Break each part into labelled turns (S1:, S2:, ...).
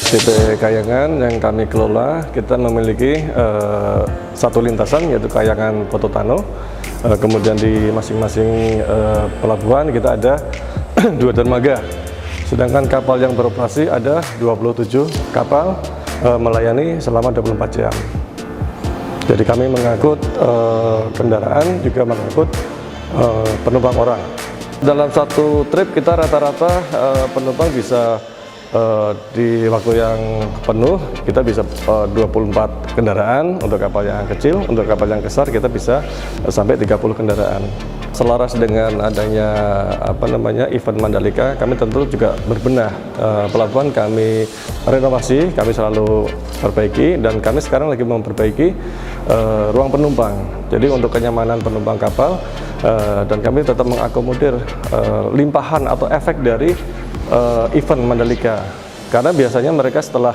S1: PT Kayangan yang kami kelola, kita memiliki satu lintasan yaitu Kayangan Pototano. Kemudian di masing-masing pelabuhan kita ada 2 dermaga. Sedangkan kapal yang beroperasi ada 27 kapal melayani selama 24 jam. Jadi kami mengangkut kendaraan, juga mengangkut penumpang orang. Dalam satu trip kita rata-rata penumpang bisa di waktu yang penuh kita bisa 24 kendaraan untuk kapal yang kecil, untuk kapal yang besar kita bisa sampai 30 kendaraan. Selaras dengan adanya event Mandalika, kami tentu juga berbenah pelabuhan, kami renovasi, kami selalu perbaiki, dan kami sekarang lagi memperbaiki ruang penumpang. Jadi untuk kenyamanan penumpang kapal, dan kami tetap mengakomodir limpahan atau efek dari event Mandalika, karena biasanya mereka setelah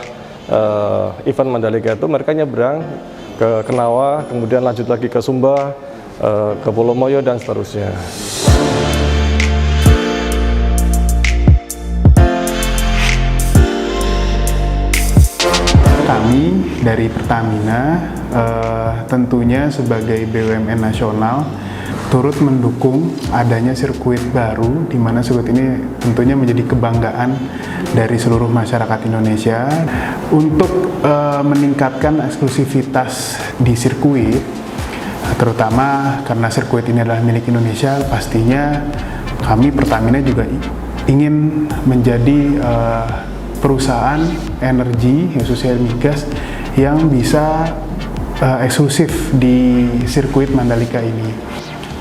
S1: event Mandalika itu mereka nyebrang ke Kenawa, kemudian lanjut lagi ke Sumba, ke Pulau Moyo dan seterusnya.
S2: Kami dari Pertamina tentunya sebagai BUMN nasional turut mendukung adanya sirkuit baru, di mana sirkuit ini tentunya menjadi kebanggaan dari seluruh masyarakat Indonesia. Untuk meningkatkan eksklusivitas di sirkuit, terutama karena sirkuit ini adalah milik Indonesia, pastinya kami Pertamina juga ingin menjadi perusahaan energi, khususnya migas, yang bisa eksklusif di sirkuit Mandalika ini,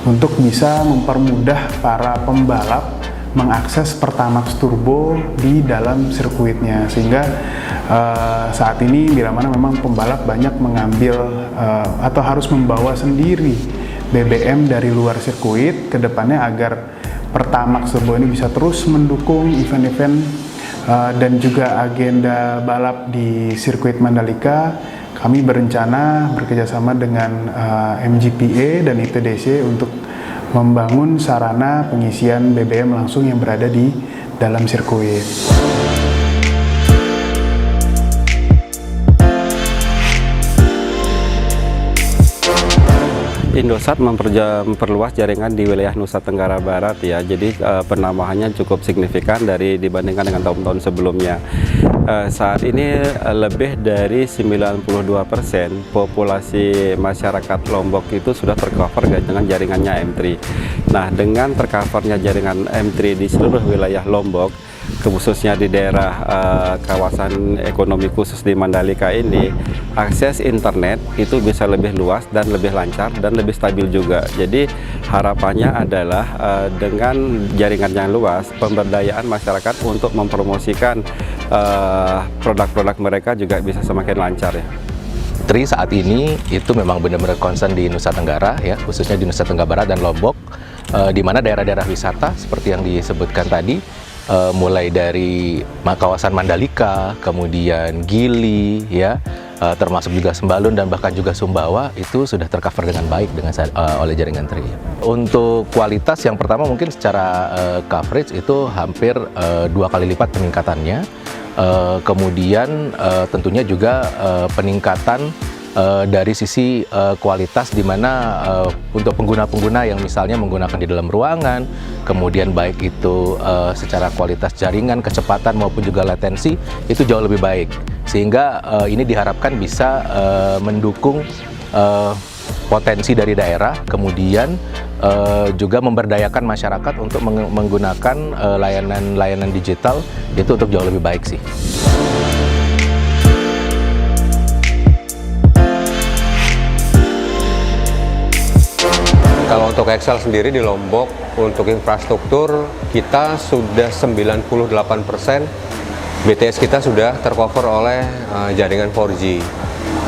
S2: untuk bisa mempermudah para pembalap mengakses Pertamax Turbo di dalam sirkuitnya, sehingga saat ini bila mana memang pembalap banyak mengambil atau harus membawa sendiri BBM dari luar sirkuit, kedepannya agar Pertamax Turbo ini bisa terus mendukung event-event dan juga agenda balap di sirkuit Mandalika. Kami berencana bekerjasama dengan MGPA dan ITDC untuk membangun sarana pengisian BBM langsung yang berada di dalam sirkuit.
S3: Indosat memperluas jaringan di wilayah Nusa Tenggara Barat ya, jadi penambahannya cukup signifikan dibandingkan dengan tahun-tahun sebelumnya. Saat ini lebih dari 92% populasi masyarakat Lombok itu sudah tercover dengan jaringannya M3. Nah, dengan tercovernya jaringan M3 di seluruh wilayah Lombok, khususnya di daerah kawasan ekonomi khusus di Mandalika ini, akses internet itu bisa lebih luas dan lebih lancar dan lebih stabil juga. Jadi harapannya adalah dengan jaringan yang luas, pemberdayaan masyarakat untuk mempromosikan produk-produk mereka juga bisa semakin lancar ya.
S4: Tri saat ini itu memang benar-benar concern di Nusa Tenggara ya, khususnya di Nusa Tenggara Barat dan Lombok, di mana daerah-daerah wisata seperti yang disebutkan tadi, mulai dari kawasan Mandalika, kemudian Gili ya, termasuk juga Sembalun dan bahkan juga Sumbawa itu sudah tercover dengan baik oleh jaringan Tri. Untuk kualitas, yang pertama mungkin secara coverage itu hampir 2 kali lipat peningkatannya. Kemudian tentunya juga peningkatan dari sisi kualitas, di mana untuk pengguna-pengguna yang misalnya menggunakan di dalam ruangan, kemudian baik itu secara kualitas jaringan, kecepatan maupun juga latensi itu jauh lebih baik, sehingga ini diharapkan bisa mendukung potensi dari daerah, kemudian juga memberdayakan masyarakat untuk menggunakan layanan-layanan digital itu untuk jauh lebih baik sih.
S5: Kalau untuk XL sendiri di Lombok, untuk infrastruktur kita sudah 98%, BTS kita sudah tercover oleh jaringan 4G.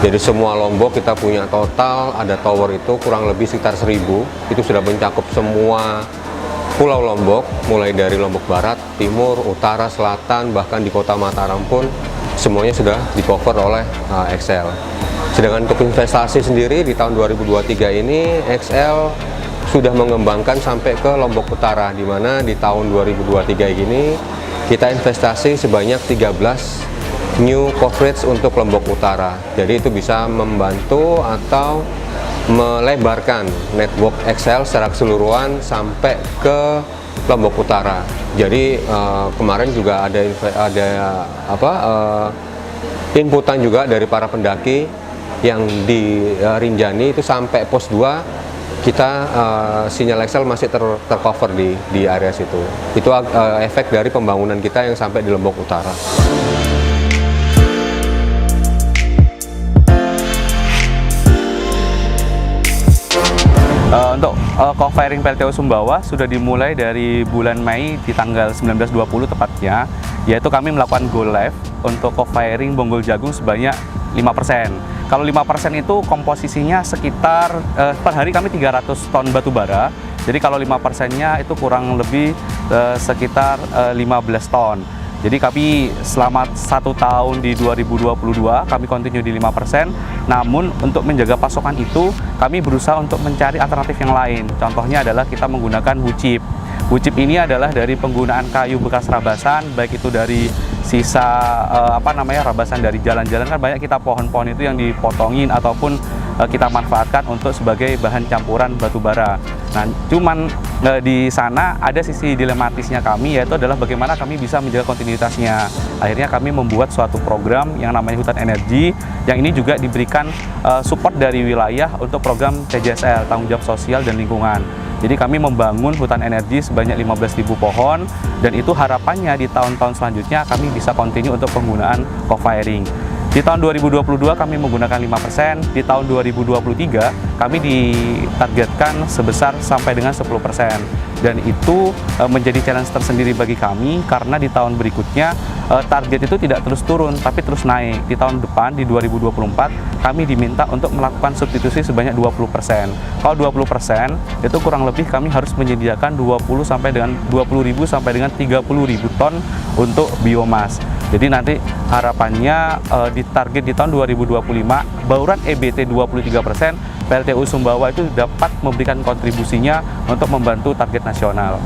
S5: Jadi semua Lombok kita punya total, ada tower itu kurang lebih sekitar 1000, itu sudah mencakup semua pulau Lombok, mulai dari Lombok Barat, Timur, Utara, Selatan, bahkan di kota Mataram pun semuanya sudah di-cover oleh XL. Sedangkan untuk investasi sendiri di tahun 2023 ini, XL sudah mengembangkan sampai ke Lombok Utara, di mana di tahun 2023 ini kita investasi sebanyak 13 new coverage untuk Lombok Utara. Jadi itu bisa membantu atau melebarkan network XL secara keseluruhan sampai ke Lombok Utara. Jadi kemarin juga ada inputan juga dari para pendaki yang di Rinjani itu sampai pos 2 kita sinyal XL masih tercover di area situ. Itu efek dari pembangunan kita yang sampai di Lombok Utara.
S6: Untuk co-firing PLTU Sumbawa sudah dimulai dari bulan Mei di tanggal 19-20 tepatnya, yaitu kami melakukan go live untuk co-firing Bonggol Jagung sebanyak 5%. Kalau 5% itu komposisinya sekitar per hari kami 300 ton batu bara. Jadi kalau 5%-nya itu kurang lebih sekitar 15 ton. Jadi kami selama 1 tahun di 2022 kami continue di 5%. Namun untuk menjaga pasokan itu kami berusaha untuk mencari alternatif yang lain. Contohnya adalah kita menggunakan wood chip. Wood chip ini adalah dari penggunaan kayu bekas rabasan, baik itu dari sisa rabasan dari jalan-jalan, kan banyak kita pohon-pohon itu yang dipotongin ataupun kita manfaatkan untuk sebagai bahan campuran batu bara. Nah, cuman di sana ada sisi dilematisnya kami, yaitu adalah bagaimana kami bisa menjaga kontinuitasnya. Akhirnya kami membuat suatu program yang namanya Hutan Energi, yang ini juga diberikan support dari wilayah untuk program TJSL, Tanggung Jawab Sosial dan Lingkungan. Jadi kami membangun hutan energi sebanyak 15.000 pohon, dan itu harapannya di tahun-tahun selanjutnya kami bisa continue untuk penggunaan co-firing. Di tahun 2022 kami menggunakan 5%, di tahun 2023 kami ditargetkan sebesar sampai dengan 10%. Dan itu menjadi challenge tersendiri bagi kami, karena di tahun berikutnya target itu tidak terus turun tapi terus naik. Di tahun depan, di 2024, kami diminta untuk melakukan substitusi sebanyak 20%. Kalau 20% itu kurang lebih kami harus menyediakan 20.000 sampai dengan 30.000 ton untuk biomas. Jadi nanti harapannya ditarget di tahun 2025 bauran EBT 23%, PLTU Sumbawa itu dapat memberikan kontribusinya untuk membantu target nasional.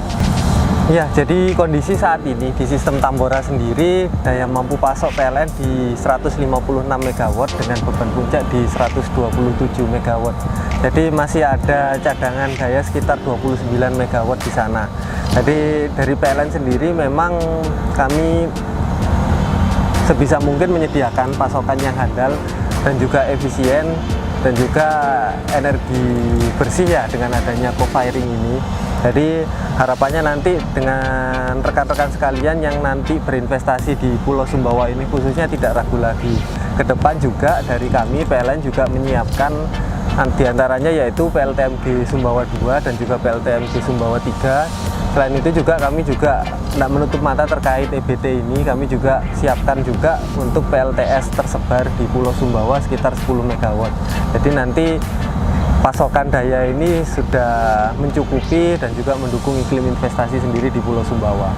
S7: Ya, jadi kondisi saat ini di sistem Tambora sendiri daya mampu pasok PLN di 156 MW dengan beban puncak di 127 MW. Jadi masih ada cadangan daya sekitar 29 MW di sana. Jadi dari PLN sendiri memang kami sebisa mungkin menyediakan pasokan yang handal dan juga efisien dan juga energi bersih ya dengan adanya co-firing ini. Jadi harapannya nanti dengan rekan-rekan sekalian yang nanti berinvestasi di Pulau Sumbawa ini khususnya tidak ragu lagi. Ke depan juga dari kami PLN juga menyiapkan diantaranya yaitu PLTMG Sumbawa 2 dan juga PLTMG Sumbawa 3. Selain itu juga kami juga tidak menutup mata terkait EBT ini, kami juga siapkan juga untuk PLTS tersebar di Pulau Sumbawa sekitar 10 MW. Jadi nanti pasokan daya ini sudah mencukupi dan juga mendukung iklim investasi sendiri di Pulau Sumbawa.